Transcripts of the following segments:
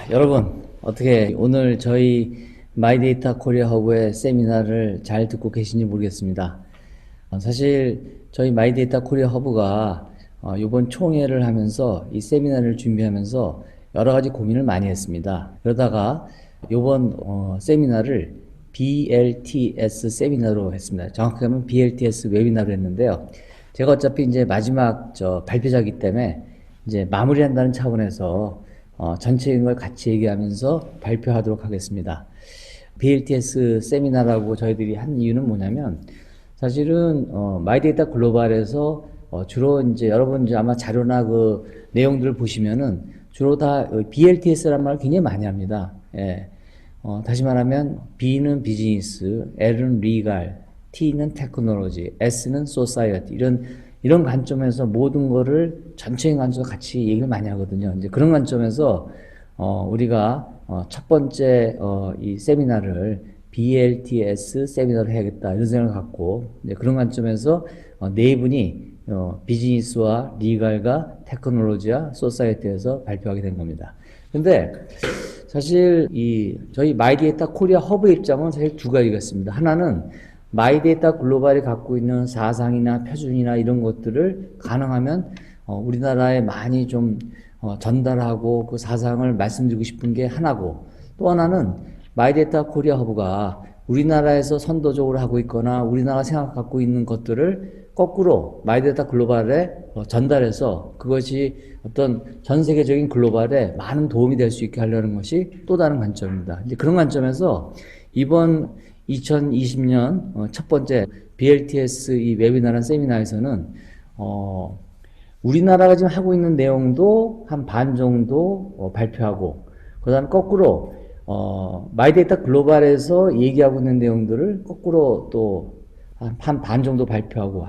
여러분, 어떻게 오늘 저희 마이데이터 코리아 허브의 세미나를 잘 듣고 계신지 모르겠습니다. 사실 저희 마이데이터 코리아 허브가 이번 총회를 하면서 이 세미나를 준비하면서 여러 가지 고민을 많이 했습니다. 그러다가 이번 세미나를 BLTS 세미나로 했습니다. 정확하게 하면 BLTS 웨비나로 했는데요. 제가 어차피 이제 마지막 발표자이기 때문에 이제 마무리한다는 차원에서 전체적인 걸 같이 얘기하면서 발표하도록 하겠습니다. BLTS 세미나라고 저희들이 한 이유는 뭐냐면, 사실은 마이데이터 글로벌에서 주로 이제 여러분 이제 아마 자료나 그 내용들을 보시면은 주로 다 BLTS란 말을 굉장히 많이 합니다. 예. 다시 말하면 B는 비즈니스, L은 리갈, T는 테크놀로지, S는 소사이어티, 이런 관점에서 모든 거를 전체적인 관점에서 같이 얘기를 많이 하거든요. 이제 그런 관점에서 우리가 첫 번째 이 세미나를 BLTS 세미나를 해야겠다 이런 생각을 갖고, 이제 그런 관점에서 네 분이 비즈니스와 리갈과 테크놀로지와 소사이어티에서 발표하게 된 겁니다. 근데 사실 저희 마이데이터 코리아 허브 입장은 사실 두 가지가 있습니다. 하나는 마이데이터 글로벌이 갖고 있는 사상이나 표준이나 이런 것들을 가능하면 우리나라에 많이 좀 전달하고 그 사상을 말씀드리고 싶은 게 하나고, 또 하나는 마이데이터 코리아 허브가 우리나라에서 선도적으로 하고 있거나 우리나라가 생각 갖고 있는 것들을 거꾸로 마이데이터 글로벌에 전달해서 그것이 어떤 전 세계적인 글로벌에 많은 도움이 될 수 있게 하려는 것이 또 다른 관점입니다. 이제 그런 관점에서 이번 2020년 첫 번째 BLTS 이 웨비나라는 세미나에서는 우리나라가 지금 하고 있는 내용도 한 반 정도 발표하고, 그 다음에 거꾸로 마이데이터 글로벌에서 얘기하고 있는 내용들을 거꾸로 또 한 반 정도 발표하고,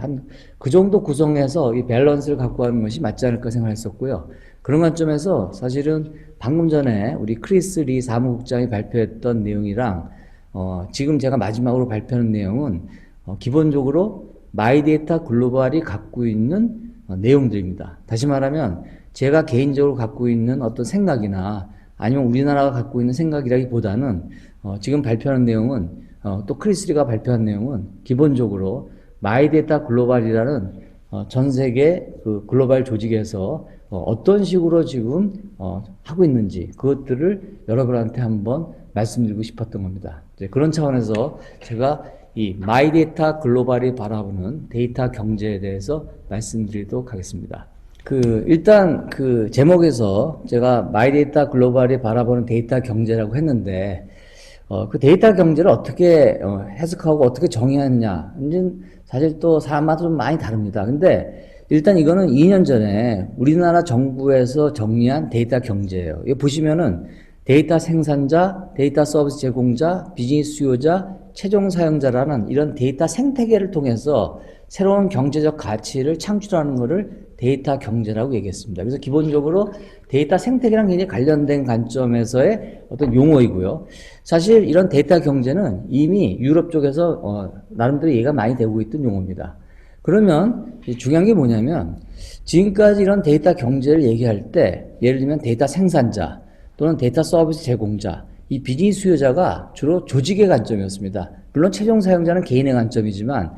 그 정도 구성해서 이 밸런스를 갖고 가는 것이 맞지 않을까 생각했었고요. 그런 관점에서 사실은 방금 전에 우리 크리스 리 사무국장이 발표했던 내용이랑 지금 제가 마지막으로 발표하는 내용은 기본적으로 마이데이터 글로벌이 갖고 있는 내용들입니다. 다시 말하면 제가 개인적으로 갖고 있는 어떤 생각이나 아니면 우리나라가 갖고 있는 생각이라기보다는 지금 발표하는 내용은 또 크리스리가 발표한 내용은 기본적으로 마이데이터 글로벌이라는 전 세계 그 글로벌 조직에서 어떤 식으로 지금 하고 있는지 그것들을 여러분한테 한번 말씀드리고 싶었던 겁니다. 이제 그런 차원에서 제가 이 마이데이터 글로벌이 바라보는 데이터 경제에 대해서 말씀드리도록 하겠습니다. 일단 그 제목에서 제가 마이데이터 글로벌이 바라보는 데이터 경제라고 했는데, 그 데이터 경제를 어떻게 해석하고 어떻게 정의하느냐, 사실 또 사람마다 좀 많이 다릅니다. 근데 일단 이거는 2년 전에 우리나라 정부에서 정리한 데이터 경제예요. 이거 보시면은 데이터 생산자, 데이터 서비스 제공자, 비즈니스 수요자, 최종 사용자라는 이런 데이터 생태계를 통해서 새로운 경제적 가치를 창출하는 것을 데이터 경제라고 얘기했습니다. 그래서 기본적으로 데이터 생태계랑 굉장히 관련된 관점에서의 어떤 용어이고요. 사실 이런 데이터 경제는 이미 유럽 쪽에서 나름대로 얘기가 많이 되고 있던 용어입니다. 그러면 중요한 게 뭐냐면, 지금까지 이런 데이터 경제를 얘기할 때 예를 들면 데이터 생산자 또는 데이터 서비스 제공자, 이 비즈니스 수요자가 주로 조직의 관점이었습니다. 물론 최종 사용자는 개인의 관점이지만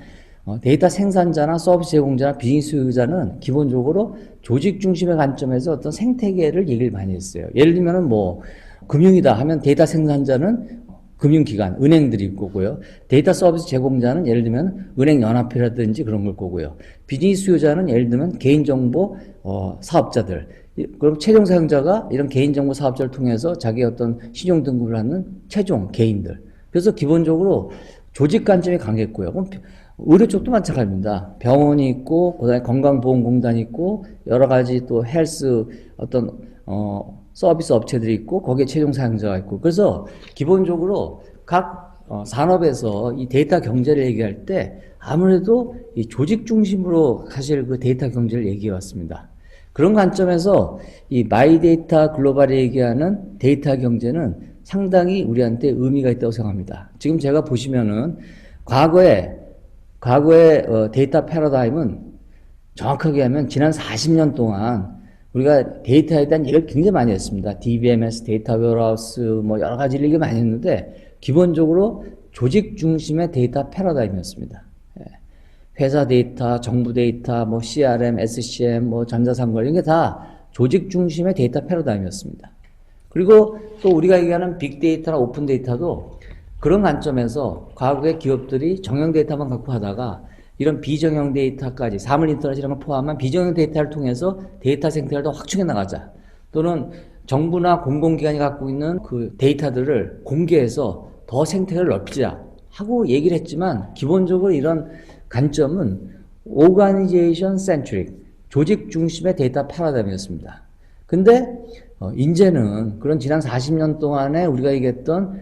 데이터 생산자나 서비스 제공자나 비즈니스 수요자는 기본적으로 조직 중심의 관점에서 어떤 생태계를 얘기를 많이 했어요. 예를 들면은 뭐 금융이다 하면 데이터 생산자는 금융기관, 은행들일 거고요. 데이터 서비스 제공자는 예를 들면 은행연합회라든지 그런 걸 거고요. 비즈니스 수요자는 예를 들면 개인정보 사업자들, 그럼 최종 사용자가 이런 개인정보 사업자를 통해서 자기의 어떤 신용 등급을 하는 최종 개인들. 그래서 기본적으로 조직 관점이 강했고요. 그럼 의료 쪽도 마찬가지입니다. 병원이 있고, 그다음에 건강보험공단이 있고, 여러 가지 또 헬스 어떤 서비스 업체들이 있고, 거기에 최종 사용자가 있고. 그래서 기본적으로 각 산업에서 이 데이터 경제를 얘기할 때 아무래도 이 조직 중심으로 사실 그 데이터 경제를 얘기해 왔습니다. 그런 관점에서 이 마이데이터 글로벌이 얘기하는 데이터 경제는 상당히 우리한테 의미가 있다고 생각합니다. 지금 제가 보시면은 과거에 데이터 패러다임은 정확하게 하면 지난 40년 동안 우리가 데이터에 대한 얘기를 굉장히 많이 했습니다. DBMS, 데이터 웨어하우스, 뭐 여러 가지 얘기 많이 했는데, 기본적으로 조직 중심의 데이터 패러다임이었습니다. 예. 회사 데이터, 정부 데이터, 뭐 CRM, SCM, 뭐 전자상거 이런 게 다 조직 중심의 데이터 패러다임이었습니다. 그리고 또 우리가 얘기하는 빅데이터나 오픈 데이터도 그런 관점에서 과거에 기업들이 정형 데이터만 갖고 하다가 이런 비정형 데이터까지 사물 인터넷 이런 걸 포함한 비정형 데이터를 통해서 데이터 생태를 더 확충해 나가자. 또는 정부나 공공기관이 갖고 있는 그 데이터들을 공개해서 더 생태를 넓히자 하고 얘기를 했지만 기본적으로 이런 관점은 오가니제이션 센트릭, 조직 중심의 데이터 패러다임이었습니다. 근데 이제는 그런 지난 40년 동안에 우리가 얘기했던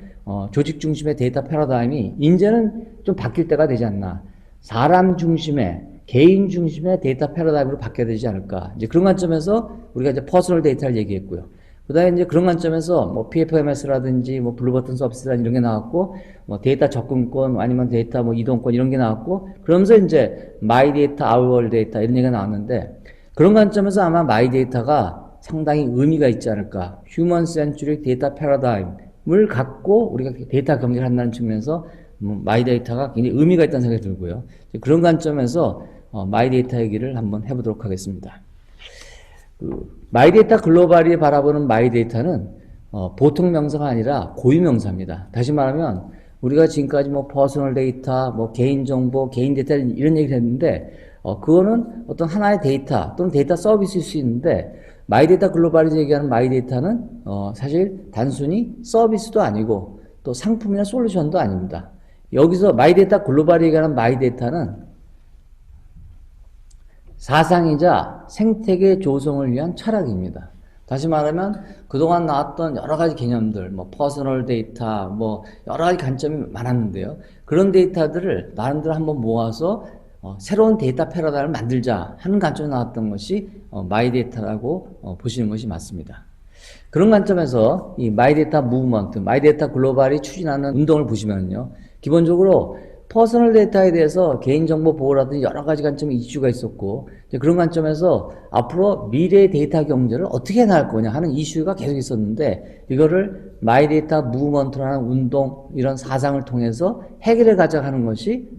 조직 중심의 데이터 패러다임이 이제는 좀 바뀔 때가 되지 않나. 사람 중심의, 개인 중심의 데이터 패러다임으로 바뀌어야 되지 않을까. 이제 그런 관점에서 우리가 이제 퍼스널 데이터를 얘기했고요. 그 다음에 이제 그런 관점에서 뭐 PFMS라든지 뭐 블루버튼 서비스라든지 이런 게 나왔고, 뭐 데이터 접근권 아니면 데이터 뭐 이동권 이런 게 나왔고, 그러면서 이제 마이 데이터, 아우월 데이터 이런 얘기가 나왔는데, 그런 관점에서 아마 마이 데이터가 상당히 의미가 있지 않을까. 휴먼 센츄릭 데이터 패러다임을 갖고 우리가 데이터 경제를 한다는 측면에서 마이 데이터가 굉장히 의미가 있다는 생각이 들고요. 그런 관점에서 마이 데이터 얘기를 한번 해보도록 하겠습니다. 마이 데이터 글로벌이 바라보는 마이 데이터는 보통 명사가 아니라 고유 명사입니다. 다시 말하면 우리가 지금까지 뭐 퍼스널 데이터, 뭐 개인 정보, 개인 데이터 이런 얘기를 했는데 그거는 어떤 하나의 데이터 또는 데이터 서비스일 수 있는데 마이 데이터 글로벌이 얘기하는 마이 데이터는 사실 단순히 서비스도 아니고 또 상품이나 솔루션도 아닙니다. 여기서 마이 데이터 글로벌이 얘기하는 마이 데이터는 사상이자 생태계 조성을 위한 철학입니다. 다시 말하면 그동안 나왔던 여러 가지 개념들, 뭐 퍼스널 데이터, 뭐 여러 가지 관점이 많았는데요. 그런 데이터들을 나름대로 한번 모아서 새로운 데이터 패러다임을 만들자 하는 관점에 나왔던 것이 마이 데이터라고 보시는 것이 맞습니다. 그런 관점에서 이 마이 데이터 무브먼트, 마이 데이터 글로벌이 추진하는 운동을 보시면요. 기본적으로 퍼스널 데이터에 대해서 개인정보 보호라든지 여러 가지 관점의 이슈가 있었고 그런 관점에서 앞으로 미래의 데이터 경제를 어떻게 나갈 거냐 하는 이슈가 계속 있었는데 이거를 마이 데이터 무브먼트라는 운동 이런 사상을 통해서 해결해 가자 하는 것이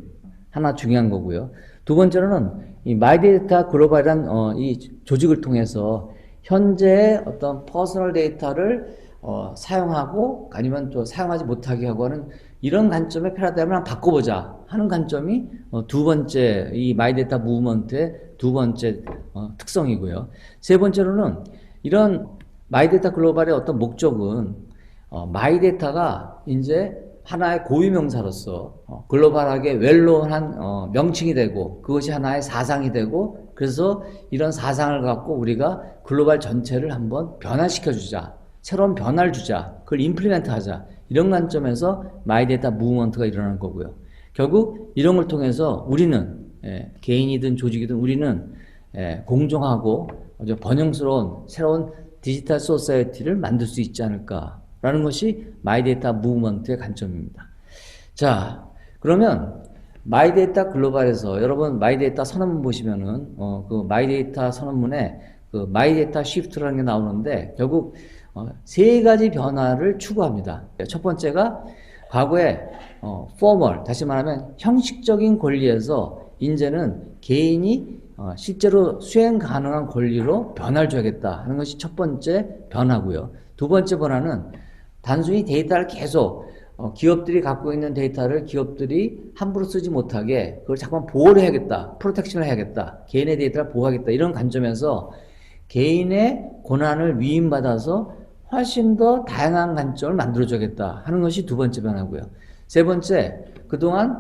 하나 중요한 거고요. 두 번째로는 이 마이 데이터 글로벌이란 이 조직을 통해서 현재의 어떤 퍼스널 데이터를 사용하고 아니면 또 사용하지 못하게 하고 하는 이런 관점의 패러다임을 한번 바꿔보자 하는 관점이 두 번째 이 마이 데이터 무브먼트의 두 번째 특성이고요. 세 번째로는 이런 마이 데이터 글로벌의 어떤 목적은 마이 데이터가 이제 하나의 고유 명사로서 글로벌하게 웰론한 명칭이 되고 그것이 하나의 사상이 되고 그래서 이런 사상을 갖고 우리가 글로벌 전체를 한번 변화시켜 주자. 새로운 변화를 주자. 그걸 임플리멘트 하자. 이런 관점에서 마이 데이터 무브먼트가 일어나는 거고요. 결국 이런 걸 통해서 우리는 개인이든 조직이든 우리는 공정하고 번영스러운 새로운 디지털 소사이어티를 만들 수 있지 않을까라는 것이 마이 데이터 무브먼트의 관점입니다. 자, 그러면 마이 데이터 글로벌에서 여러분 마이 데이터 선언문 보시면은 그 마이 데이터 선언문에 그 마이 데이터 시프트라는 게 나오는데 결국 세 가지 변화를 추구합니다. 첫 번째가 과거에 formal, 다시 말하면 형식적인 권리에서 이제는 개인이 실제로 수행 가능한 권리로 변화를 줘야겠다 하는 것이 첫 번째 변화고요. 두 번째 변화는 단순히 데이터를 계속 기업들이 갖고 있는 데이터를 기업들이 함부로 쓰지 못하게 그걸 자꾸만 보호를 해야겠다, 프로텍션을 해야겠다, 개인의 데이터를 보호하겠다 이런 관점에서 개인의 권한을 위임받아서 훨씬 더 다양한 관점을 만들어줘야겠다 하는 것이 두 번째 변화고요. 세 번째, 그동안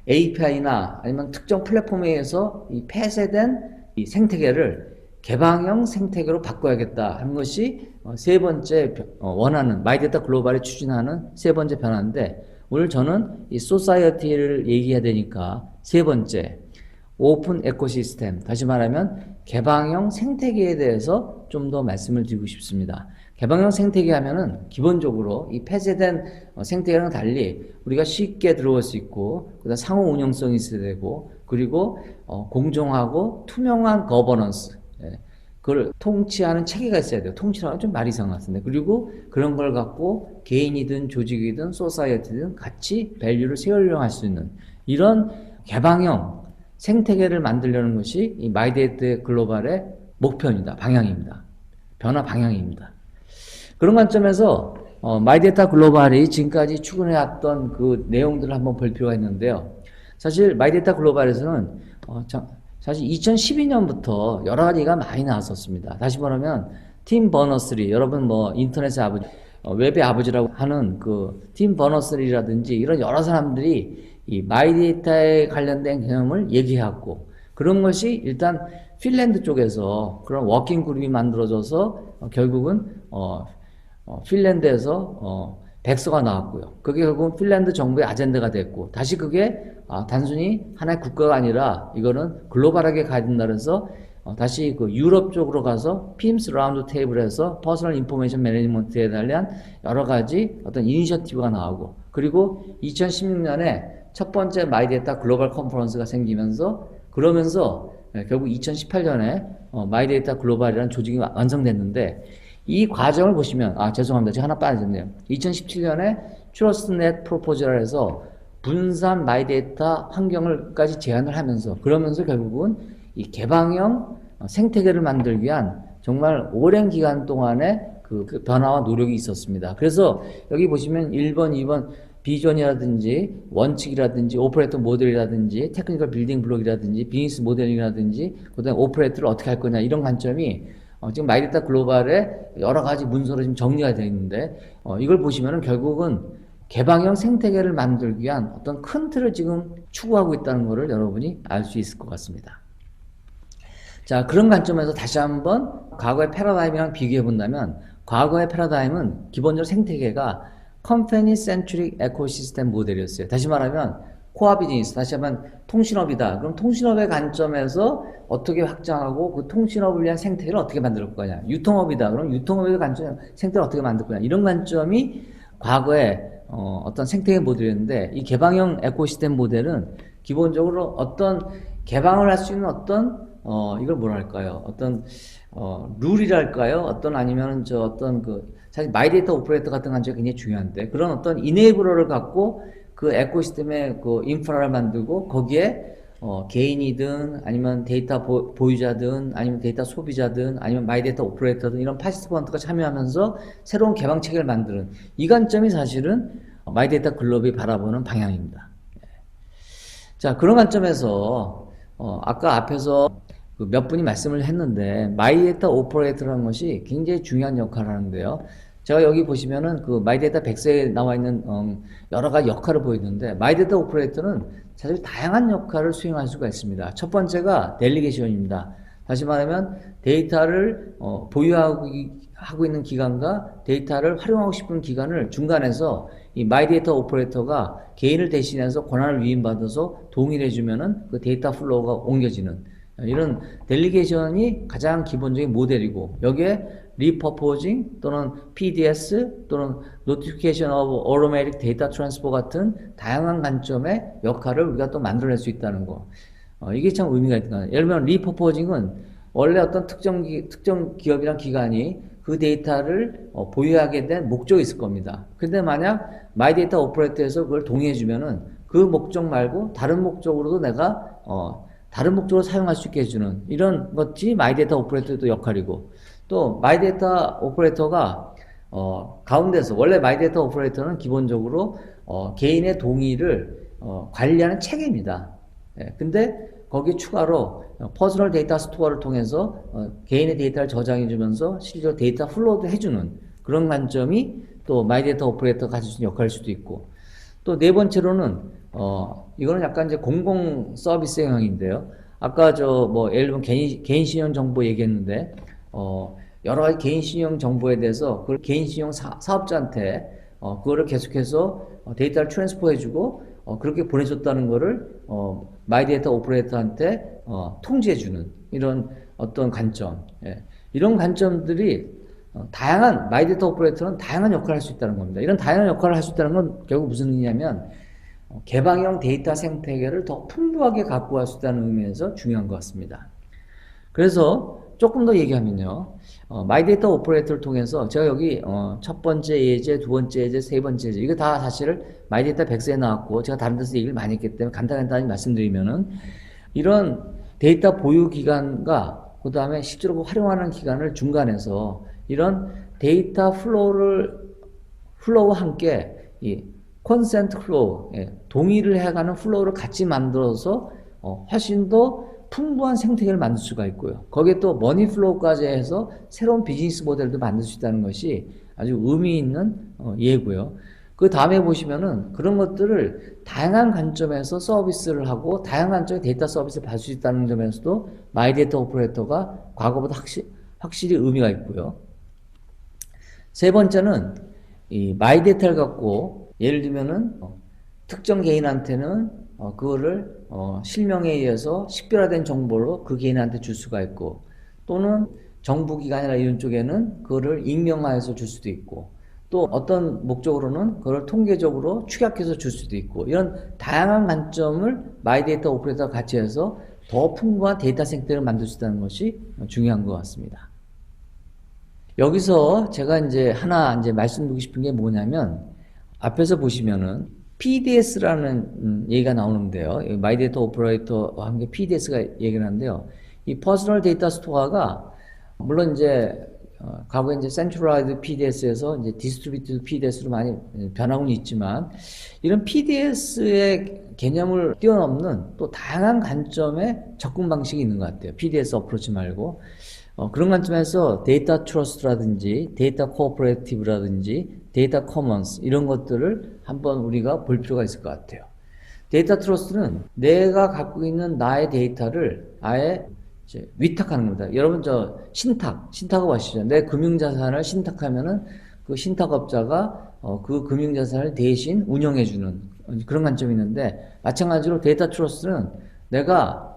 API나 아니면 특정 플랫폼에 의해서 이 폐쇄된 이 생태계를 개방형 생태계로 바꿔야겠다 하는 것이 세 번째 원하는 마이 데이터 글로벌이 추진하는 세 번째 변화인데 오늘 저는 이 소사이어티를 얘기해야 되니까 세 번째 오픈 에코시스템, 다시 말하면 개방형 생태계에 대해서 좀 더 말씀을 드리고 싶습니다. 개방형 생태계 하면은 기본적으로 이 폐쇄된 생태계랑 달리 우리가 쉽게 들어올 수 있고 그다음 상호 운영성이 있어야 되고 그리고 공정하고 투명한 거버넌스, 그걸 통치하는 체계가 있어야 돼요. 통치라고 좀 말이 이상한 것 같은데. 그리고 그런 걸 갖고 개인이든 조직이든 소사이어티든 같이 밸류를 세우려고 할 수 있는 이런 개방형 생태계를 만들려는 것이 이 마이데이터 글로벌의 목표입니다. 방향입니다. 변화 방향입니다. 그런 관점에서 마이데이터 글로벌이 지금까지 추구해왔던 그 내용들을 한번 볼 필요가 있는데요. 사실 마이데이터 글로벌에서는 사실 2012년부터 여러 가지가 많이 나왔었습니다. 다시 말하면 팀 버너스리, 여러분 뭐 인터넷의 아버지, 웹의 아버지라고 하는 그 팀 버너스리라든지 이런 여러 사람들이 이 마이데이터에 관련된 개념을 얘기해왔고, 그런 것이 일단 핀란드 쪽에서 그런 워킹 그룹이 만들어져서 결국은 핀란드에서 백서가 나왔고요. 그게 결국은 핀란드 정부의 아젠다가 됐고, 다시 그게 단순히 하나의 국가가 아니라 이거는 글로벌하게 가야 된다 그래서 다시 그 유럽 쪽으로 가서 PIMS 라운드 테이블에서 퍼스널 인포메이션 매니지먼트에 대한 여러 가지 어떤 이니셔티브가 나오고, 그리고 2016년에 첫 번째 마이데이터 글로벌 컨퍼런스가 생기면서, 그러면서 결국 2018년에 마이데이터 글로벌이라는 조직이 완성됐는데, 이 과정을 보시면, 죄송합니다. 제가 하나 빠졌네요. 2017년에 트러스트넷 프로포즈를 해서 분산 마이데이터 환경을까지 제안을 하면서, 그러면서 결국은 이 개방형 생태계를 만들기 위한 정말 오랜 기간 동안의 그 변화와 노력이 있었습니다. 그래서 여기 보시면 1번, 2번 비전이라든지 원칙이라든지 오퍼레이터 모델이라든지 테크니컬 빌딩 블록이라든지 비즈니스 모델링이라든지 그다음에 오퍼레이터를 어떻게 할 거냐, 이런 관점이 지금 마이데이터 글로벌에 여러 가지 문서로 지금 정리가 되어 있는데, 이걸 보시면은 결국은 개방형 생태계를 만들기 위한 어떤 큰 틀을 지금 추구하고 있다는 것을 여러분이 알 수 있을 것 같습니다. 자, 그런 관점에서 다시 한번 과거의 패러다임이랑 비교해 본다면, 과거의 패러다임은 기본적으로 생태계가 컴퍼니 센트릭 에코시스템 모델이었어요. 다시 말하면 코어 비즈니스, 다시 하면 통신업이다. 그럼 통신업의 관점에서 어떻게 확장하고 그 통신업을 위한 생태계를 어떻게 만들 거냐. 유통업이다. 그럼 유통업의 관점, 생태계를 어떻게 만들 거냐. 이런 관점이 과거의 어떤 생태계 모델이었는데, 이 개방형 에코시스템 모델은 기본적으로 어떤 개방을 할 수 있는 어떤 이걸 뭐라 할까요? 어떤 룰이랄까요? 어떤 아니면은 어떤 사실 마이데이터 오퍼레이터 같은 관점이 굉장히 중요한데, 그런 어떤 이네이블러를 갖고 그 에코시스템의 그 인프라를 만들고 거기에 개인이든 아니면 데이터 보유자든 아니면 데이터 소비자든 아니면 마이데이터 오퍼레이터든 이런 파티시펀트가 참여하면서 새로운 개방 체계를 만드는 이 관점이 사실은 마이데이터 글로벌이 바라보는 방향입니다. 자, 그런 관점에서 아까 앞에서 몇 분이 말씀을 했는데 마이데이터 오퍼레이터라는 것이 굉장히 중요한 역할을 하는데요. 제가 여기 보시면은 그 마이데이터 백서에 나와 있는 여러 가지 역할을 보이는데, 마이데이터 오퍼레이터는 사실 다양한 역할을 수행할 수가 있습니다. 첫 번째가 델리게이션입니다. 다시 말하면 데이터를 보유하고 있는 기관과 데이터를 활용하고 싶은 기관을 중간에서 이 마이데이터 오퍼레이터가 개인을 대신해서 권한을 위임받아서 동의를 해주면은 그 데이터 플로우가 옮겨지는 이런 델리게이션이 가장 기본적인 모델이고, 여기에 리퍼포징 또는 PDS 또는 노티피케이션 오브 automatic data transfer 같은 다양한 관점의 역할을 우리가 또 만들어낼 수 있다는 거. 이게 참 의미가 있다. 예를 들면 리퍼포징은 원래 어떤 특정 기업이랑 기관이 그 데이터를 보유하게 된 목적이 있을 겁니다. 근데 만약 마이데이터 오퍼레이터에서 그걸 동의해주면은 그 목적 말고 다른 목적으로도 내가 다른 목적으로 사용할 수 있게 해주는 이런 것이 마이데이터 오퍼레이터의 역할이고, 또 마이데이터 오퍼레이터가 가운데서 원래 마이데이터 오퍼레이터는 기본적으로 개인의 동의를 관리하는 체계입니다. 근데 거기 추가로 퍼스널 데이터 스토어를 통해서 개인의 데이터를 저장해 주면서 실제로 데이터 플로우도 해주는 그런 관점이 또 마이데이터 오퍼레이터가 가질 수 있는 역할일 수도 있고, 또 네 번째로는 이거는 약간 이제 공공 서비스형인데요. 아까 예를 들면 개인 신용 정보 얘기했는데, 여러 가지 개인 신용 정보에 대해서 그 개인 신용 사업자한테 그거를 계속해서 데이터를 트랜스퍼 해주고 그렇게 보내줬다는 거를 마이데이터 오퍼레이터한테 통지해주는 이런 어떤 관점, 이런 관점들이 다양한 마이데이터 오퍼레이터는 다양한 역할을 할 수 있다는 겁니다. 이런 다양한 역할을 할 수 있다는 건 결국 무슨 의미냐면 개방형 데이터 생태계를 더 풍부하게 갖고 갈 수 있다는 의미에서 중요한 것 같습니다. 그래서 조금 더 얘기하면요. 마이데이터 오퍼레이터를 통해서 제가 여기 첫 번째 예제, 두 번째 예제, 세 번째 예제 이거 다 사실을 마이데이터 백서에 나왔고 제가 다른 데서 얘기를 많이 했기 때문에 간단히 말씀드리면은 이런 데이터 보유 기간과 그 다음에 실제로 활용하는 기간을 중간에서 이런 데이터 플로우와 함께 이 콘센트 플로우, 동의를 해가는 플로우를 같이 만들어서 훨씬 더 풍부한 생태계를 만들 수가 있고요. 거기에 또 머니 플로우까지 해서 새로운 비즈니스 모델도 만들 수 있다는 것이 아주 의미 있는 예고요. 그 다음에 보시면은 그런 것들을 다양한 관점에서 서비스를 하고 다양한 관점의 데이터 서비스를 받을 수 있다는 점에서도 마이데이터 오퍼레이터가 과거보다 확실히 의미가 있고요. 세 번째는 이 마이데이터를 갖고 예를 들면은 특정 개인한테는 그거를 실명에 의해서 식별화된 정보로 그 개인한테 줄 수가 있고 또는 정부기관이나 이런 쪽에는 그거를 익명화해서 줄 수도 있고 또 어떤 목적으로는 그걸 통계적으로 축약해서 줄 수도 있고 이런 다양한 관점을 마이데이터 오퍼레이터가 같이 해서 더 풍부한 데이터 생태를 만들 수 있다는 것이 중요한 것 같습니다. 여기서 제가 이제 하나 말씀드리고 싶은 게 뭐냐면 앞에서 보시면은 PDS라는 얘기가 나오는데요. 마이데이터 오퍼레이터와 함께 PDS가 얘기를 하는데요. 이 퍼스널 데이터 스토어가 물론 이제 과거에 이제 센트럴라이즈 PDS에서 이제 디스트리뷰티드 PDS로 많이 변하고는 있지만 이런 PDS의 개념을 뛰어넘는 또 다양한 관점의 접근 방식이 있는 것 같아요. PDS 어프로치 말고 그런 관점에서 데이터 트러스트라든지 데이터 코오퍼레이티브라든지 데이터 커먼스 이런 것들을 한번 우리가 볼 필요가 있을 것 같아요. 데이터 트러스트는 내가 갖고 있는 나의 데이터를 아예 이제 위탁하는 겁니다. 여러분 신탁하고 아시죠? 내 금융자산을 신탁하면은 그 신탁업자가 그 금융자산을 대신 운영해주는 그런 관점이 있는데 마찬가지로 데이터 트러스트는 내가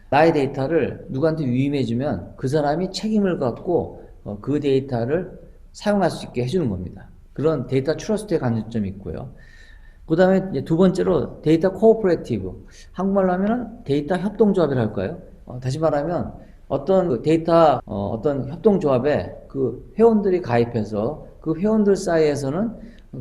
나의 데이터를 누구한테 위임해주면 그 사람이 책임을 갖고 그 데이터를 사용할 수 있게 해주는 겁니다. 그런 데이터 트러스트의 관점이 있고요. 그 다음에 두 번째로 데이터 코오퍼레이티브. 한국말로 하면은 데이터 협동조합이라 할까요? 다시 말하면 어떤 데이터 어떤 협동조합에 그 회원들이 가입해서 그 회원들 사이에서는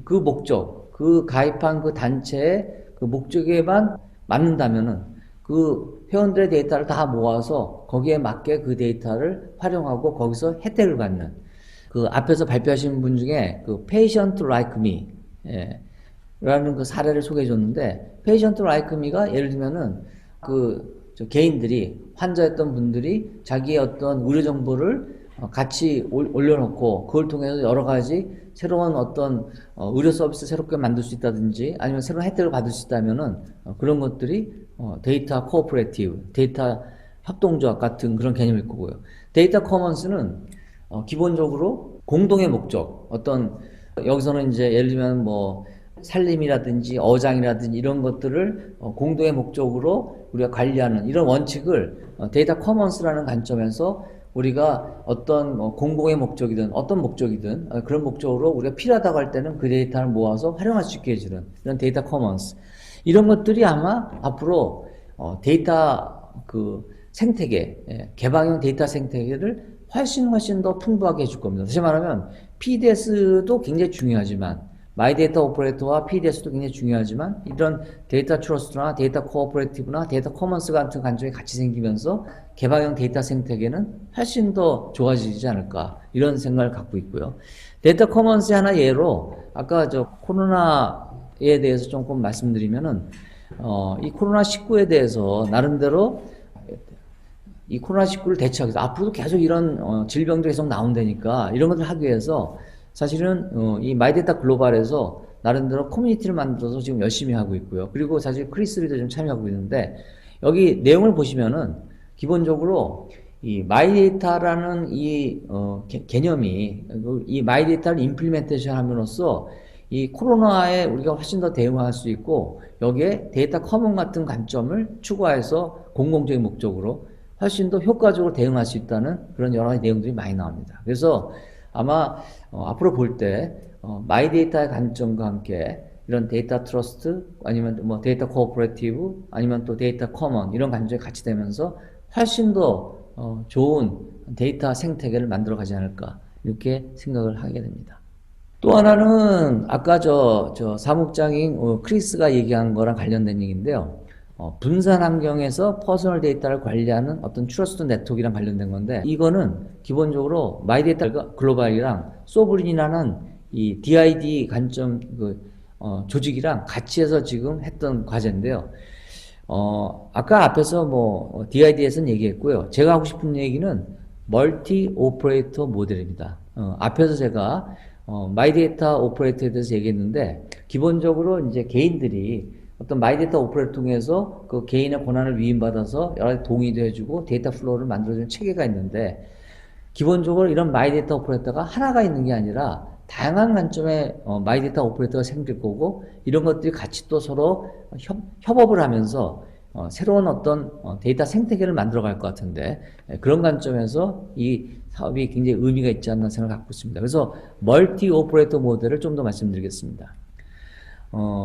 그 목적, 그 가입한 그 단체의 그 목적에만 맞는다면은 그 회원들의 데이터를 다 모아서 거기에 맞게 그 데이터를 활용하고 거기서 혜택을 받는 그 앞에서 발표하신 분 중에 그 patient like me 라는 그 사례를 소개해 줬는데 patient like me가 예를 들면은 개인들이 환자였던 분들이 자기의 어떤 의료 정보를 같이 올려놓고 그걸 통해서 여러 가지 새로운 어떤 의료 서비스 새롭게 만들 수 있다든지 아니면 새로운 혜택을 받을 수 있다면은 그런 것들이 데이터 코오퍼레이티브, 데이터 협동조합 같은 그런 개념일 거고요. 데이터 커먼스는 기본적으로 공동의 목적, 어떤 여기서는 이제 예를 들면 뭐 산림이라든지 어장이라든지 이런 것들을 공동의 목적으로 우리가 관리하는 이런 원칙을 데이터 커먼스라는 관점에서 우리가 어떤 공공의 목적이든 어떤 목적이든 그런 목적으로 우리가 필요하다고 할 때는 그 데이터를 모아서 활용할 수 있게 해주는 이런 데이터 커먼스 이런 것들이 아마 앞으로 데이터 그 생태계 개방형 데이터 생태계를 훨씬 더 풍부하게 해줄 겁니다. 다시 말하면 PDS도 굉장히 중요하지만 마이데이터 오퍼레이터와 PDS도 굉장히 중요하지만 이런 데이터 트러스트나 데이터 코오퍼레이티브나 데이터 커먼스 같은 관점이 같이 생기면서 개방형 데이터 생태계는 훨씬 더 좋아지지 않을까 이런 생각을 갖고 있고요. 데이터 커먼스의 하나 예로 아까 코로나에 대해서 조금 말씀드리면은 이 코로나19에 대해서 나름대로 이 코로나19를 대처하기 위해서 앞으로도 계속 이런 질병도 계속 나온다니까 이런 것을 하기 위해서 사실은 이 마이데이터 글로벌에서 나름대로 커뮤니티를 만들어서 지금 열심히 하고 있고요. 그리고 사실 크리스리도 좀 참여하고 있는데 여기 내용을 보시면은 기본적으로 이 마이데이터라는 이 개념이 이 마이데이터를 임플리멘테이션 함으로써 이 코로나에 우리가 훨씬 더 대응할 수 있고 여기에 데이터 커먼 같은 관점을 추구해서 공공적인 목적으로 훨씬 더 효과적으로 대응할 수 있다는 그런 여러 가지 내용들이 많이 나옵니다. 그래서 아마 앞으로 볼 때 마이데이터의 관점과 함께 이런 데이터 트러스트 아니면 뭐 데이터 코오퍼레이티브 아니면 또 데이터 커먼 이런 관점이 같이 되면서 훨씬 더 좋은 데이터 생태계를 만들어 가지 않을까 이렇게 생각을 하게 됩니다. 또 하나는 아까 저 사무국장인 크리스가 얘기한 거랑 관련된 얘기인데요. 분산 환경에서 퍼스널 데이터를 관리하는 어떤 트러스트 네트워크랑 관련된 건데, 이거는 기본적으로 마이데이터 글로벌이랑 소브린이라는 이 DID 관점 조직이랑 같이 해서 지금 했던 과제인데요. 아까 앞에서 뭐 DID에서는 얘기했고요. 제가 하고 싶은 얘기는 멀티 오퍼레이터 모델입니다. 앞에서 제가 마이데이터 오퍼레이터에 대해서 얘기했는데, 기본적으로 이제 개인들이 어떤 마이데이터 오퍼레이터 통해서 그 개인의 권한을 위임받아서 여러 가지 동의도 해주고 데이터 플로우를 만들어주는 체계가 있는데, 기본적으로 이런 마이데이터 오퍼레이터가 하나가 있는 게 아니라 다양한 관점의 마이데이터 오퍼레이터가 생길 거고, 이런 것들이 같이 또 서로 협업을 하면서 새로운 어떤 데이터 생태계를 만들어 갈 것 같은데, 그런 관점에서 이 사업이 굉장히 의미가 있지 않나 생각을 갖고 있습니다. 그래서 멀티 오퍼레이터 모델을 좀 더 말씀드리겠습니다.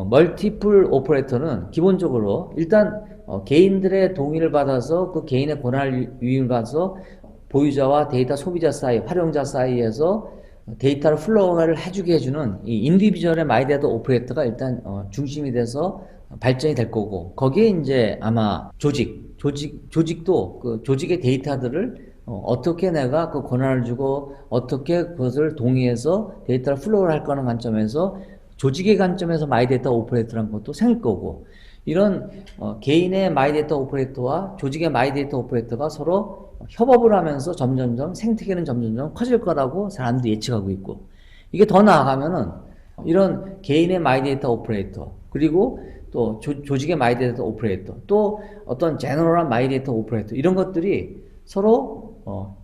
멀티플 오퍼레이터는 기본적으로 일단 개인들의 동의를 받아서 그 개인의 권한을 위임받아서 보유자와 데이터 소비자 사이, 활용자 사이에서 데이터를 플로우를 해주게 해주는 이 인디비주얼의 마이데이터 오퍼레이터가 일단 중심이 돼서 발전이 될 거고, 거기에 이제 아마 조직도 그 조직의 데이터들을 어떻게 내가 그 권한을 주고 어떻게 그것을 동의해서 데이터를 플로우를 할 거는 관점에서 조직의 관점에서 마이데이터 오퍼레이터라는 것도 생길 거고, 이런 개인의 마이데이터 오퍼레이터와 조직의 마이데이터 오퍼레이터가 서로 협업을 하면서 점점점 생태계는 점점점 커질 거라고 사람들이 예측하고 있고, 이게 더 나아가면은 이런 개인의 마이데이터 오퍼레이터, 그리고 또 조직의 마이데이터 오퍼레이터, 또 어떤 제너럴한 마이데이터 오퍼레이터, 이런 것들이 서로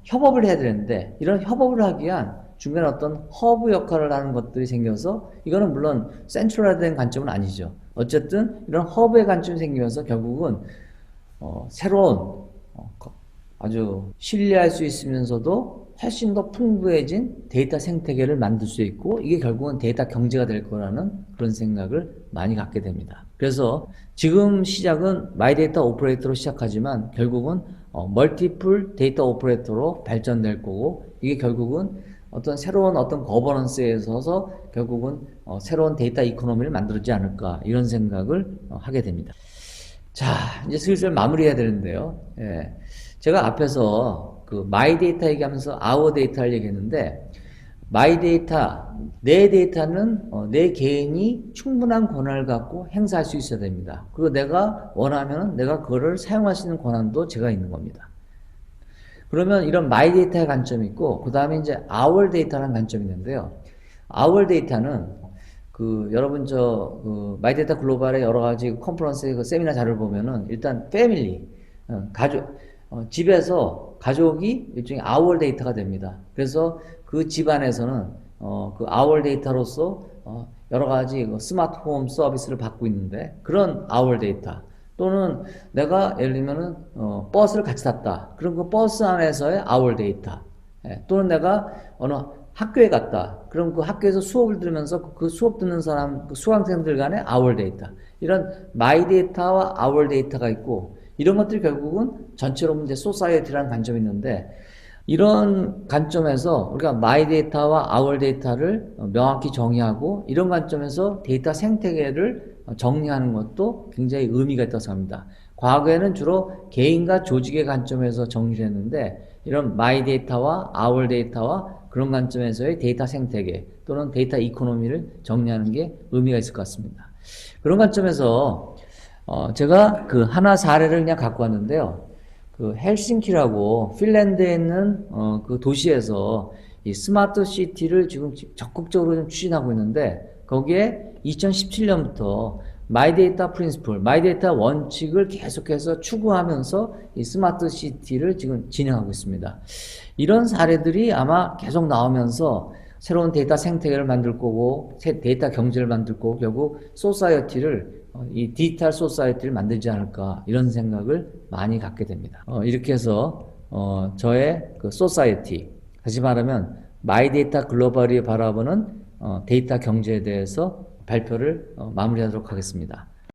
협업을 해야 되는데, 이런 협업을 하기 위한 중간에 어떤 허브 역할을 하는 것들이 생겨서, 이거는 물론 센트럴화된 관점은 아니죠. 어쨌든 이런 허브의 관점이 생기면서 결국은 새로운 아주 신뢰할 수 있으면서도 훨씬 더 풍부해진 데이터 생태계를 만들 수 있고, 이게 결국은 데이터 경제가 될 거라는 그런 생각을 많이 갖게 됩니다. 그래서 지금 시작은 마이데이터 오퍼레이터로 시작하지만 결국은 멀티플 데이터 오퍼레이터로 발전될 거고, 이게 결국은 어떤 새로운 어떤 거버넌스에 있어서 결국은 새로운 데이터 이코노미를 만들지 않을까, 이런 생각을 하게 됩니다. 자, 이제 슬슬 마무리해야 되는데요. 예. 제가 앞에서 그 마이 데이터 얘기하면서 아워 데이터를 얘기했는데, 마이 데이터, 내 데이터는 내 개인이 충분한 권한을 갖고 행사할 수 있어야 됩니다. 그리고 내가 원하면 내가 그거를 사용할 수 있는 권한도 제가 있는 겁니다. 그러면 이런 마이 데이터의 관점이 있고, 그 다음에 이제 our 데이터라는 관점이 있는데요. our 데이터는 여러분 마이 데이터 글로벌의 여러 가지 컨퍼런스의 그 세미나 자료를 보면은, 일단 패밀리, 가족, 집에서 가족이 일종의 our 데이터가 됩니다. 그래서 그 집안에서는 그 our 데이터로서 여러 가지 스마트홈 서비스를 받고 있는데, 그런 our 데이터, 또는 내가 예를 들면은 버스를 같이 탔다. 그럼 그 버스 안에서의 our 데이터, 또는 내가 어느 학교에 갔다. 그럼 그 학교에서 수업을 들으면서 그 수업 듣는 사람, 그 수강생들 간의 our 데이터, 이런 my 데이터와 our 데이터가 있고, 이런 것들이 결국은 전체로 이제 소사이어티라는 관점이 있는데, 이런 관점에서 우리가 마이 데이터와 our 데이터를 명확히 정의하고, 이런 관점에서 데이터 생태계를 정리하는 것도 굉장히 의미가 있다고 생각합니다. 과거에는 주로 개인과 조직의 관점에서 정리를 했는데, 이런 마이 데이터와 our 데이터와 그런 관점에서의 데이터 생태계 또는 데이터 이코노미를 정리하는 게 의미가 있을 것 같습니다. 그런 관점에서 제가 그 하나 사례를 그냥 갖고 왔는데요. 그 헬싱키라고 핀란드에 있는 그 도시에서 이 스마트 시티를 지금 적극적으로 좀 추진하고 있는데, 거기에 2017년부터 마이데이터 프린시플, 마이데이터 원칙을 계속해서 추구하면서 이 스마트 시티를 지금 진행하고 있습니다. 이런 사례들이 아마 계속 나오면서 새로운 데이터 생태계를 만들 거고, 데이터 경제를 만들 거고, 결국 소사이어티를, 이 디지털 소사이어티를 만들지 않을까, 이런 생각을 많이 갖게 됩니다. 이렇게 해서 저의 그 소사이어티, 다시 말하면 마이 데이터 글로벌이 바라보는 데이터 경제에 대해서 발표를 마무리하도록 하겠습니다.